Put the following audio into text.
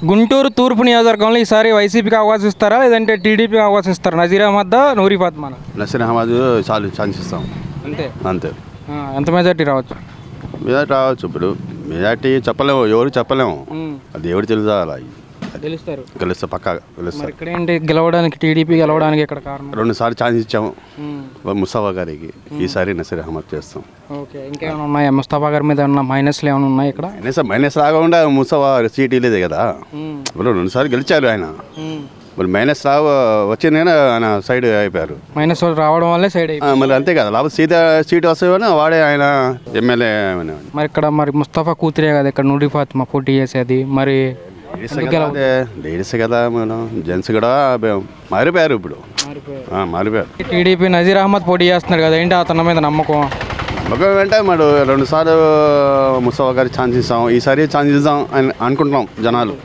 గుంటూరు తూర్పు నియోజకవర్గంలో ఈసారి వైసీపీకి అవకాశం ఇస్తారా లేదంటే టీడీపీకి అవకాశం ఇస్తారా? నజీర్ అహ్మద్, నూరి ఫాతిమా? నసీర్ అహ్మద్ చాలు ఛాన్స్ ఇస్తాం అంతే. అంతే. ఎంత మెజార్టీ రావచ్చు? మెజార్టీ రావచ్చు. ఇప్పుడు మెజార్టీ చెప్పలేము, ఎవరు చెప్పలేము, అది ఎవరు తెలుసా అలా గెలుస్తారు. గెలుస్తా పక్కా గెలుస్తారు. ఇక్కడ ఏంటి గెలవడానికి, టీడీపీ గెలవడానికి ఇక్కడ కారణం? 2 సార్లు ఛాన్స్ ఇచ్చాము ముస్తఫా గారికి, ఈసారి నసీర్ అహ్మద్ చేస్తాం. ఓకే, ఇంకేమైనా ఉన్నాయా ముస్తఫా గారి మీద ఏమన్నా మైనస్లు ఏమైనా ఉన్నాయి ఇక్కడ? మైనస్ రాకుండా ముస్తఫా సీట్ ఇలేదే కదా, ఇప్పుడు 2 సార్లు గెలిచారు ఆయన, మరి మైనస్ వచ్చింది కానీ ఆయన సైడ్ అయిపోయారు. మైనస్ రావడం వల్లే సైడ్ అయిపోయారు. మరి అంతే కదా, లేకపోతే సీట్ వస్తే వాడే ఆయన ఎమ్మెల్యే. మరి ఇక్కడ మరి ముస్తఫా కూతురే కదా ఇక్కడ నూరి ఫాతిమా పోటీ చేసేది, మరి లేడీస్ కదా, మనం జెంట్స్ కూడా మారిపోయారు ఇప్పుడు, మారిపోయారు. టీడీపీ నజీర్ అహ్మద్ పోటీ చేస్తున్నాడు కదా, ఏంటి అతని మీద నమ్మకం? నమ్మకం అంటే మరి 2 సార్లు ముస్తఫా గారికి ఛాన్స్ ఇస్తాం, ఈసారి ఛాన్స్ ఇద్దాం అని అనుకుంటున్నాం జనాలు.